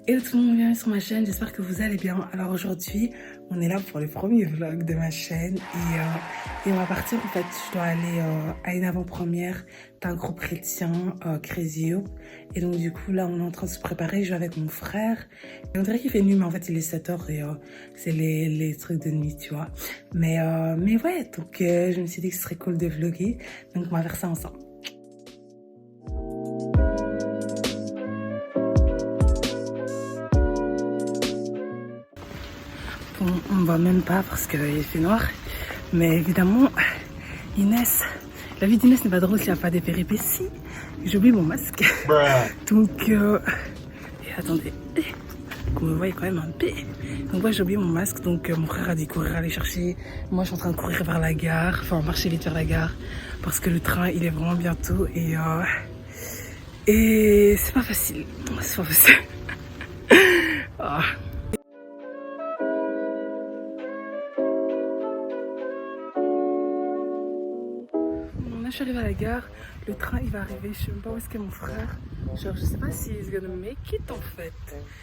Hello tout le monde, bienvenue sur ma chaîne, j'espère que vous allez bien. Alors aujourd'hui, on est là pour le premier vlog de ma chaîne et on va partir en fait. Je dois aller à une avant-première d'un groupe chrétien, Crazy Hope. Et donc du coup là, on est en train de se préparer, je vais avec mon frère. Et on dirait qu'il fait nuit, mais en fait il est 7h et c'est les trucs de nuit, tu vois. Mais ouais, donc je me suis dit que ce serait cool de vlogger, donc on va faire ça ensemble. On ne voit même pas parce qu'il fait noir. Mais évidemment, Inès, la vie d'Inès n'est pas drôle s'il n'y a pas des péripéties. J'ai oublié mon masque. Donc, et attendez, vous me voyez quand même un peu. Donc, moi, j'ai oublié mon masque. Donc, mon frère a dit courir aller chercher. Moi, je suis en train de courir vers la gare. Enfin, marcher vite vers la gare. Parce que le train, il est vraiment bientôt. Et c'est pas facile. C'est pas facile. Ah. Je suis arrivée à la gare, le train il va arriver, je sais même pas où est-ce qu'est mon frère. Genre je sais pas si he's gonna make it en fait.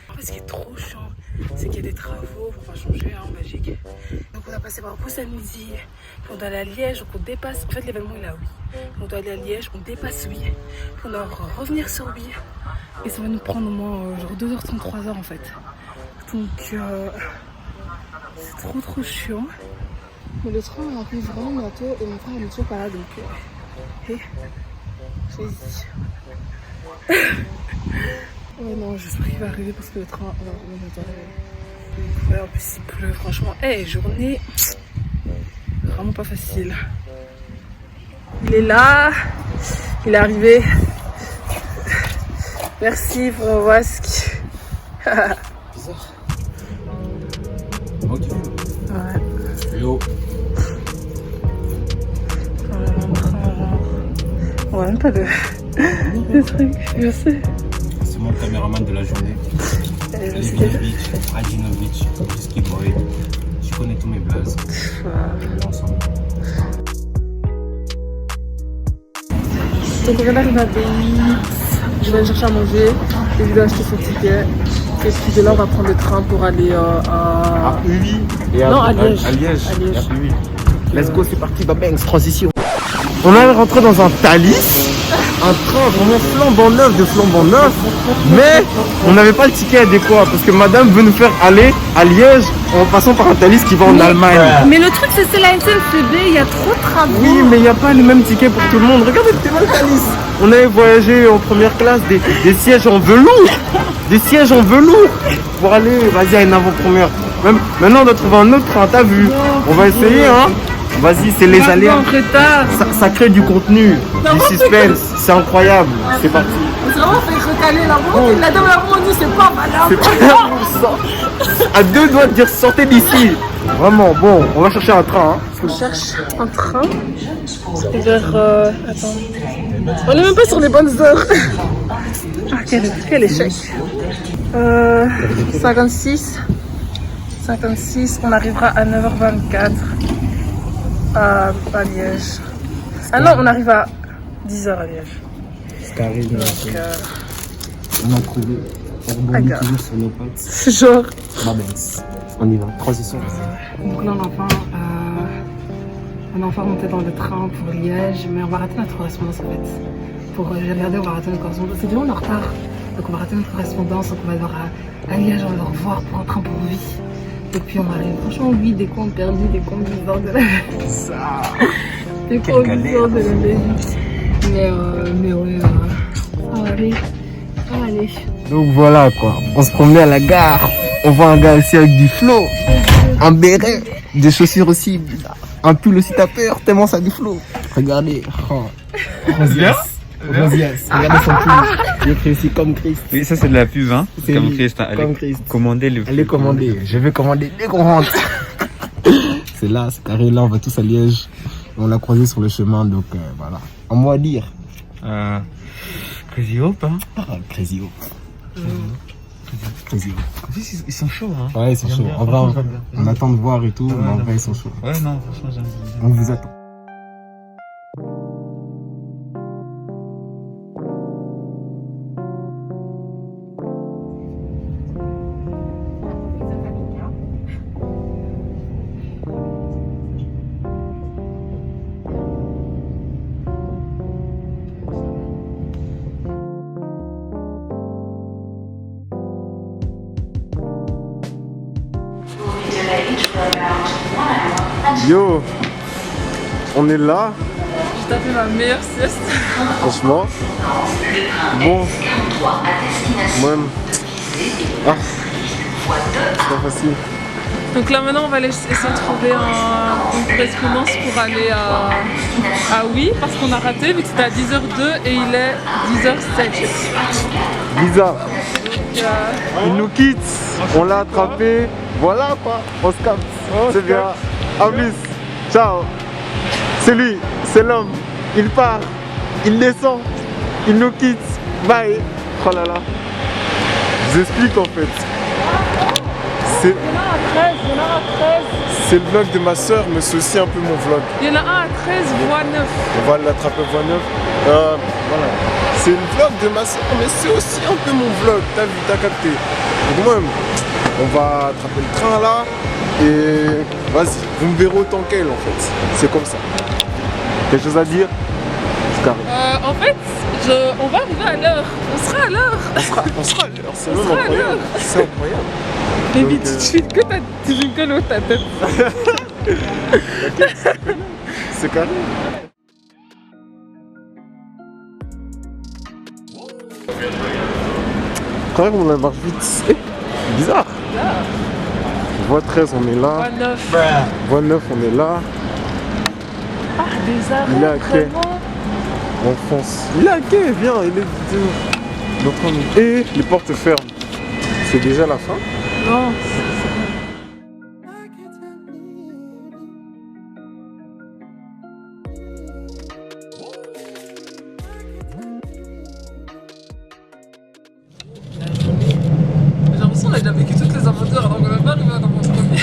En fait ce qui est trop chiant, c'est qu'il y a des travaux, faut pas changer en Belgique. Donc on a passé par Bruxelles à midi, puis on doit aller à Liège, donc on dépasse, en fait l'événement il est à Oui. On doit aller à Liège, on dépasse Oui, puis on doit revenir sur Oui. Et ça va nous prendre au moins genre 2h30, 3h en fait. Donc c'est trop chiant. Mais le train arrive vraiment bientôt et mon frère il est toujours pas là donc... Hey, j'hésite. Oh non, j'espère qu'il va arriver parce que le train va arriver. Ouais, en plus il pleut, franchement. Hey, journée vraiment pas facile. Il est là, il est arrivé. Merci pour mon masque. Bizarre. Ok. Ouais. Yo. On voit même pas de trucs, je sais. C'est moi le caméraman de la journée. Levinovic, Adinovic, Whisky Boy. Je connais tous mes blazes. On est ensemble. Donc on arrive à BX, je vais aller chercher à manger et je vais acheter son ticket. Et puis de là on va prendre le train pour aller à Uvi. Non, à Liège. À Liège. À Liège. Let's go, c'est parti, Babangs, transition. On est rentré dans un Thalys, un train vraiment flambant neuf de flambant neuf, mais on n'avait pas le ticket adéquat parce que madame veut nous faire aller à Liège en passant par un Thalys qui va en Allemagne. Mais le truc c'est la SNCB, il y a trop de travaux. Oui, mais il n'y a pas le même ticket pour tout le monde. Regardez, c'était mal Thalys. On avait voyagé en première classe, des sièges en velours. Des sièges en velours pour aller, vas-y, à une avant-première. Maintenant, on doit trouver un autre train, t'as vu? On va essayer, hein. Vas-y, c'est les aléas. Ça crée du contenu, du suspense. C'est incroyable. C'est parti. C'est vraiment fait recaler la route. La dame la route dit c'est pas malin. C'est pas à deux doigts de dire sortez d'ici. Vraiment, bon, on va chercher un train. Hein. On cherche un train vers... Attends. On n'est même pas sur les bonnes heures. Ah, quel échec. 56, on arrivera à 9h24 à Liège. Ah non, on arrive à 10h à Liège. Donc, On a trouvé. On rebondit toujours sur nos pattes. genre... Babangs. On y va, transition. Donc là, on est enfin monté dans le train pour Liège, mais on va rater notre correspondance en fait. J'ai regardé, on va rater notre correspondance. C'est du monde en retard. Donc on va rater notre correspondance, donc on va devoir à Liège, on va le revoir pour un train pour Oui. Et puis on va arriver, franchement, Oui, des comptes perdus, des comptes bizarres de la Belgique. Des comptes bizarres de la Belgique. Mais ouais, ça va aller. Ça va aller. Donc voilà quoi, on se promenait à la gare. On voit un gars aussi avec du flow, un béret, des chaussures aussi, un pull aussi tapeur, tellement ça a du flow. Regardez. Oh. Rosias. Regardez son pull. Il est écrit aussi comme Christ. Oui, ça c'est de la pub, hein. C'est Comme lui, Christ, hein. comme Christ. Commandez le Allez commander, je vais commander dès qu'on rentre. C'est là, c'est carré là, on va tous à Liège. On l'a croisé sur le chemin, donc voilà. Un mot à dire. Crazy Hope, hein. Crazy Hope. Crazy Hope. En plus, ils sont chauds, hein. Ouais, ils sont chauds. En vrai, on attend de voir et tout, mais en vrai, ils sont chauds. Ouais, non, franchement, j'aime bien. On vous attend. Yo, on est là, J'ai tapé ma meilleure sieste. franchement. Bon, moi-même. Ah, c'est pas facile. Donc là maintenant on va aller essayer de trouver une correspondance pour aller à Oui parce qu'on a raté vu que c'était à 10h02 et il est 10h07. Bizarre. Donc, Il nous quitte, on l'a attrapé. Voilà quoi, on se capte. C'est bien. En plus, ciao. C'est lui, c'est l'homme. Il part, il descend, il nous quitte. Bye. Oh là là. Je vous explique en fait. C'est... il y en a à 13, il y en a à 13. C'est le vlog de ma soeur, mais c'est aussi un peu mon vlog. Il y en a un à 13, voie 9. On va l'attraper voie 9. Voilà. C'est le vlog de ma soeur, mais c'est aussi un peu mon vlog. T'as vu, t'as capté. Donc moi, on va attraper le train là. Et vas-y, vous me verrez autant qu'elle en fait. C'est comme ça. Quelque chose à dire? En fait, on va arriver à l'heure. On sera à l'heure. On sera à l'heure, c'est On même sera à incroyable. l'heure. C'est incroyable. Mais Donc, vite tout de suite que tu rigoles au ta tête. C'est carré. Quand même, on la marche vite. Bizarre. Voie 13, on est là. Voie 9. Voie 9, on est là. Ah, des arrêts, Il est à quai. vraiment. On fonce. Il est à quai, viens, il est. Donc on... Et les portes ferment. C'est déjà la fin. Non. J'ai l'impression qu'on a déjà vécu toutes les aventures alors qu'on n'a pas arrivé dans mon premier.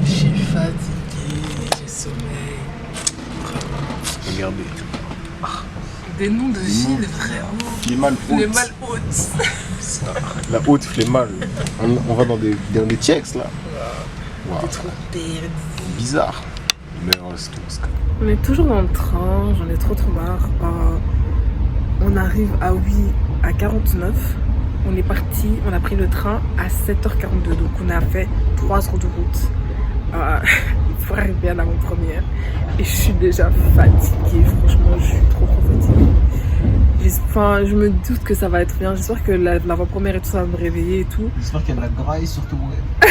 Je suis fatigué, j'ai sommeil. Regardez. Des noms de villes, vraiment. Les mal hautes. Les mal hautes. La haute flémale. On va dans des tchèques là. Wow. T'es trop perdu. Bizarre. Mais c'est tout. On est toujours dans le train, j'en ai trop marre. On arrive à Oui à 49. On est parti, on a pris le train à 7h42. Donc on a fait 3 heures de route pour arriver à l'avant-première. Et je suis déjà fatiguée, franchement, je suis trop fatiguée. Enfin, je me doute que ça va être bien. J'espère que l'avant-première et tout ça va me réveiller et tout. J'espère qu'il y a de la graille surtout. Ouais.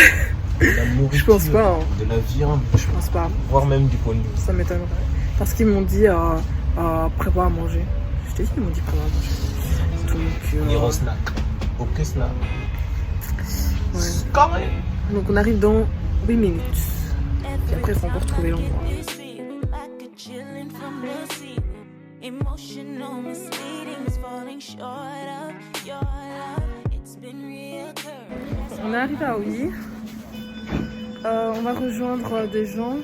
De la nourriture, Je pense pas. Hein. De la viande. Je pense pas. Voire même du poil. Ça m'étonnerait. Parce qu'ils m'ont dit prévoir à manger. Je t'ai dit qu'ils m'ont dit prévoir à manger. Donc, Hero snack. Ok snack. ouais. Carré. Donc on arrive dans 8 minutes. Et après, il faut encore trouver l'endroit. On est arrivé à Oui. On va rejoindre des gens.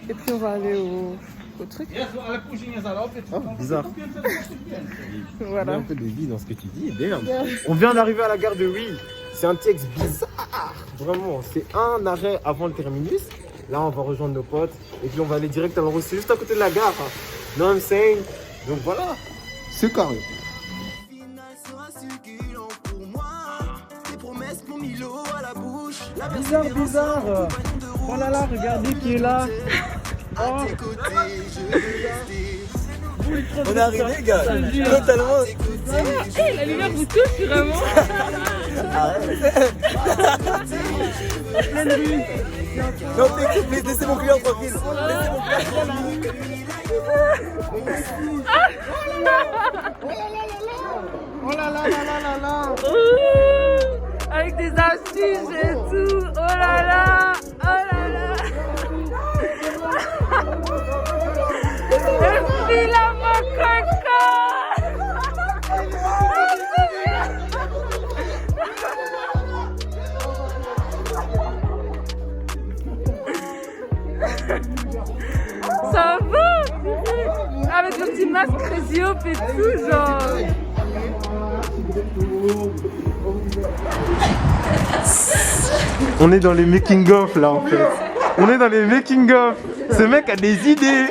Et puis on va aller au truc. Oh, bizarre. Il y a Voilà. un peu de vie dans ce que tu dis. Merde. On vient d'arriver à la gare de Oui. C'est un texte bizarre. Vraiment. C'est un arrêt avant le terminus. Là, on va rejoindre nos potes. Et puis on va aller direct à l'endroit. C'est juste à côté de la gare. Non, I'm saying. Donc voilà. C'est carré. Bizarre. Oh là là, regardez qui est là. Oh. On est arrivé, gars. Totalement. Hey, la lumière vous touche vraiment. Non, mais laissez mon client tranquille. Laissez mon client tranquille. Oh là là. Avec des astuces et tout. Oh là là. Et puis là, mon ça va? Avec le petit masque Crazy Hope et tout, genre. On est dans les making-of là en fait. On est dans les making-of. Ce mec a des idées.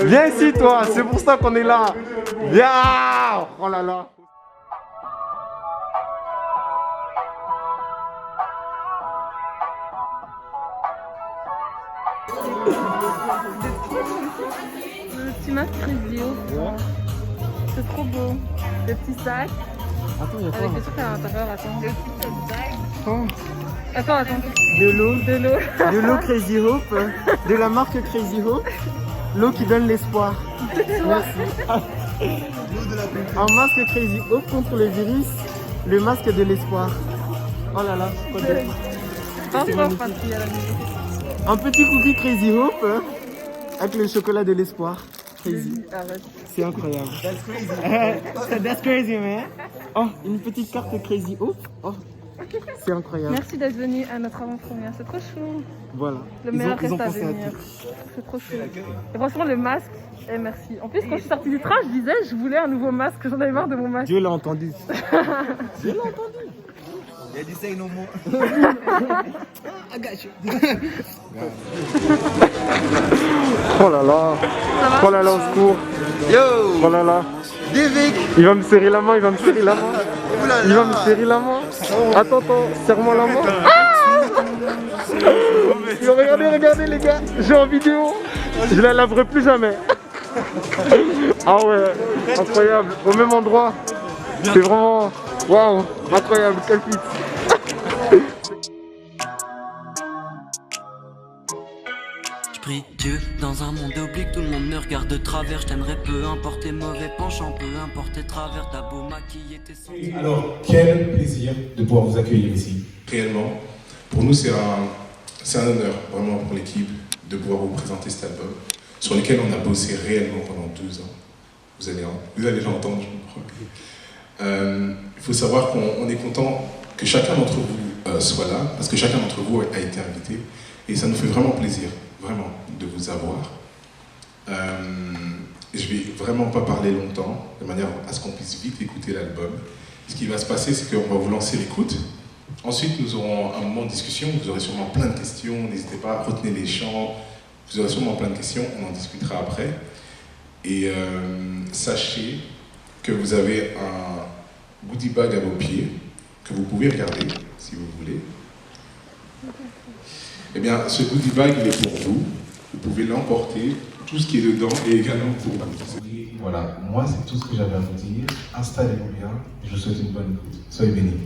Viens ici toi, c'est pour ça qu'on est là. Viens. Oh là là. Le petit masque Crazy Hope. C'est trop beau. Des petits sacs. Attends, il y a Avec quoi? des trucs à l'intérieur, attends. Des petites bagues. Oh. Attends. De l'eau. De l'eau. De l'eau Crazy Hope. De la marque Crazy Hope. L'eau qui donne l'espoir. Merci. Un masque Crazy Hope contre le virus. Le masque de l'espoir. Oh là là, quoi de... Un petit cookie Crazy Hope avec le chocolat de l'espoir. Crazy. C'est incroyable. That's crazy, man. Oh, une petite carte Crazy Hope. Oh, c'est incroyable. Merci d'être venu à notre avant-première. C'est trop chou. Voilà. Le meilleur reste à venir. C'est trop chou. Et franchement, le masque, merci. En plus, quand je suis sortie du train, je disais, je voulais un nouveau masque. J'en avais marre de mon masque. Dieu l'a entendu. Dieu l'a entendu. Il a dit ça, no more. I got you. Oh là là. Oh là là, au secours. Yo. Oh là là. Divic. Il va me serrer la main, il va me serrer la main. Il va me serrer la main. Attends, serre-moi la main. Regardez les gars, j'ai en vidéo. Je la laverai plus jamais. Ah ouais, incroyable. Au même endroit. C'est vraiment... Waouh, incroyable, quel fit. Je prie Dieu dans un monde oblique, tout le monde me regarde de travers. Je t'aimerais peu importe tes mauvais penchants, peu importe tes travers. T'as beau maquiller tes sens. Alors, quel plaisir de pouvoir vous accueillir ici, réellement. Pour nous, c'est un honneur, vraiment, pour l'équipe, de pouvoir vous présenter cet album, sur lequel on a bossé réellement pendant 12 ans. Vous allez l'entendre, je crois. Il faut savoir qu'on est content que chacun d'entre vous soit là, parce que chacun d'entre vous a été invité, et ça nous fait vraiment plaisir, vraiment, de vous avoir. Je vais vraiment pas parler longtemps, de manière à ce qu'on puisse vite écouter l'album. Ce qui va se passer, c'est qu'on va vous lancer l'écoute. Ensuite, nous aurons un moment de discussion, vous aurez sûrement plein de questions, n'hésitez pas, retenez les chants, vous aurez sûrement plein de questions, on en discutera après. Et sachez que vous avez un goodie bag à vos pieds, que vous pouvez regarder, si vous voulez. Eh bien, ce goodie bag, il est pour vous, vous pouvez l'emporter, tout ce qui est dedans est également pour vous. Voilà, moi c'est tout ce que j'avais à vous dire, installez-vous bien, et je vous souhaite une bonne écoute. Soyez bénis.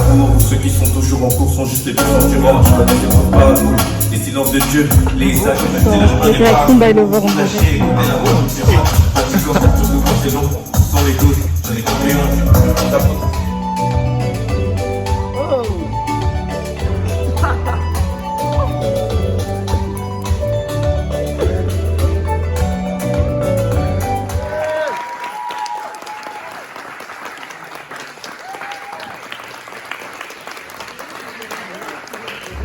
Pour ceux qui sont toujours en cours sont juste les puissants du roi. Je ne les pas. Les silences de Dieu, les sages, Les réactions by Lover en fait. sans les doses, j'en ai compris un.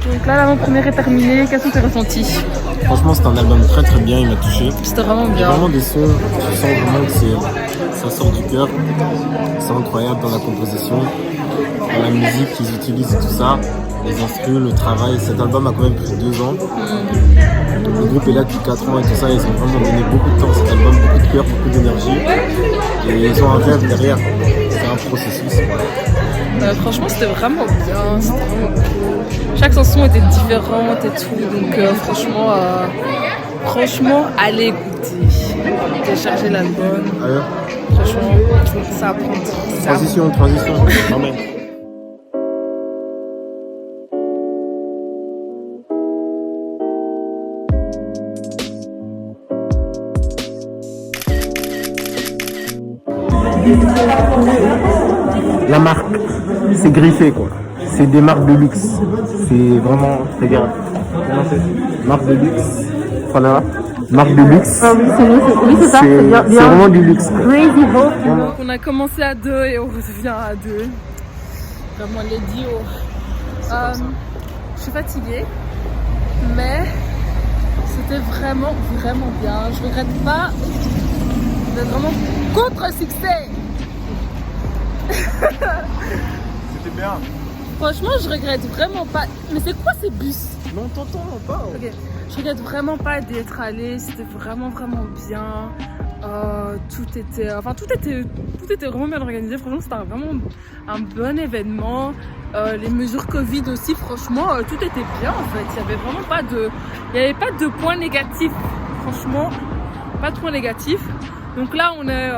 Donc là, l'avant-première est terminée. Quels sont tes ressentis? Franchement, c'est un album très bien, il m'a touché. C'était vraiment Il y a bien. vraiment des sons, tu sens vraiment que ça sort du cœur. C'est incroyable dans la composition, dans la musique qu'ils utilisent et tout ça, les instruments, le travail. Cet album a quand même pris 2 ans. Le groupe est là depuis 4 ans et tout ça, ils ont vraiment donné beaucoup de temps à cet album, beaucoup de cœur, beaucoup d'énergie. Et ils ont un rêve derrière, c'est un processus. Franchement, c'était vraiment bien. C'était vraiment cool. Chaque chanson était différente et tout. Donc franchement, allez écouter. Télécharger l'album. Alors, Franchement, ça apprend. transition, amen. La marque, c'est griffé quoi. C'est des marques de luxe. C'est vraiment, regarde. Comment c'est? Marque de luxe. Voilà. Marque de luxe. Oui, c'est ça. C'est vraiment du luxe. Crazy Hope. Donc on a commencé à 2 et on revient à 2. Vraiment les duos. Je suis fatiguée, mais c'était vraiment bien. Je regrette pas d'être vraiment contre succès. C'était bien. Franchement, je regrette vraiment pas. Mais c'est quoi ces bus? Non, t'entends pas. Ok. Je regrette vraiment pas d'être allée. C'était vraiment bien. Tout était vraiment bien organisé. Franchement, c'était vraiment un bon événement. Les mesures Covid aussi, franchement, tout était bien en fait. Il y avait vraiment pas de points négatifs. Franchement, pas de points négatifs. Donc là, on est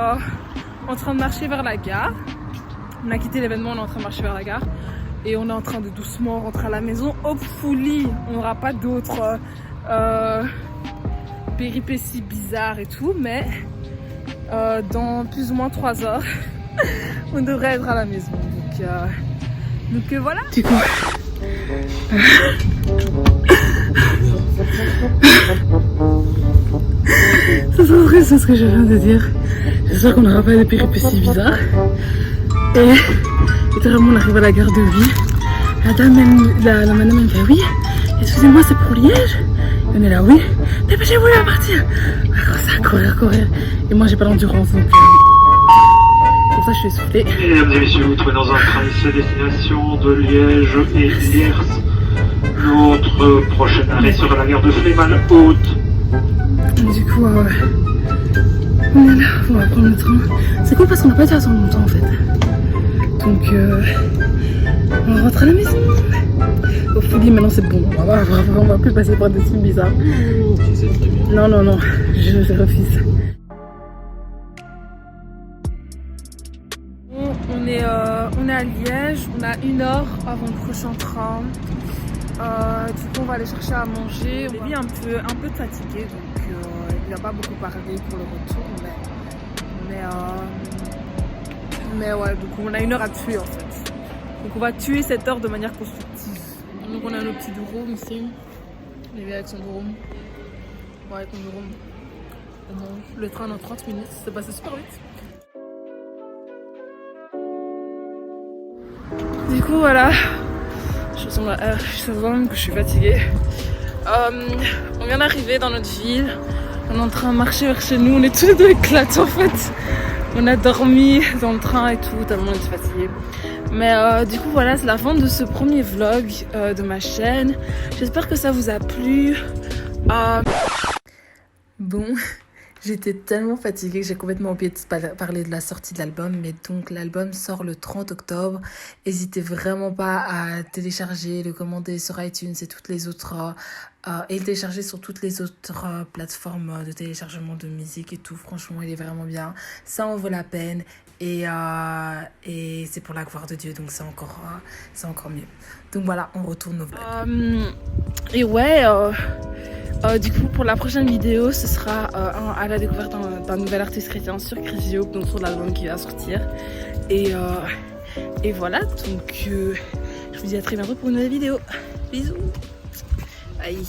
en train de marcher vers la gare. On a quitté l'événement, on est en train de marcher vers la gare. Et on est en train de doucement rentrer à la maison. Hopefully, on n'aura pas d'autres péripéties bizarres et tout. Mais dans plus ou moins 3 heures, on devrait être à la maison. Donc voilà. Du coup... C'est trop triste ce que je viens de dire. J'espère qu'on n'aura pas de péripéties bizarres. Et littéralement on arrive à la gare de Vie. La madame elle me fait oui, excusez-moi c'est pour Liège. Et on est là oui, dépêchez-vous là à partir. Courir. Et moi j'ai pas l'endurance donc pour ça je suis essoufflée. Mesdames et messieurs, vous trouvez dans un train ici à destination de Liège et Liers. Notre prochain arrêt sera la gare de Flémal-Haute. Du coup on est là, on va prendre le train. C'est cool parce qu'on n'a pas dû attendre longtemps en fait. Donc on va rentrer à la maison. Au folie maintenant c'est bon, on va plus passer par des trucs bizarres. Tu sais très bien. Non, je refuse. On est à Liège, on a 1 heure avant le prochain train. Du coup on va aller chercher à manger. Lui est un peu fatigué donc il n'a pas beaucoup parlé pour le retour mais ouais, donc on a 1 heure à tuer en fait. Donc on va tuer cette heure de manière constructive. Donc on a nos petits drômes ici. Il est avec son drôme. Ouais, avec mon drôme. Le train dans 30 minutes, c'est passé super vite. Du coup voilà, je sens même que je suis fatiguée. On vient d'arriver dans notre ville. On est en train de marcher vers chez nous. On est tous les deux éclatés en fait. On a dormi dans le train et tout, tellement on était fatigués. Mais du coup voilà, c'est la fin de ce premier vlog de ma chaîne. J'espère que ça vous a plu. Bon, j'étais tellement fatiguée que j'ai complètement oublié de parler de la sortie de l'album. Mais donc l'album sort le 30 octobre. N'hésitez vraiment pas à télécharger, le commander sur iTunes et toutes les autres... et le télécharger sur toutes les autres plateformes de téléchargement de musique et tout. Franchement, il est vraiment bien. Ça en vaut la peine. Et c'est pour la gloire de Dieu. Donc c'est encore mieux. Donc voilà, on retourne au vlog. Et ouais... du coup pour la prochaine vidéo ce sera à la découverte d'un nouvel artiste chrétien sur Crisio, donc sur l'album qui va sortir et voilà donc je vous dis à très bientôt pour une nouvelle vidéo. Bisous, bye.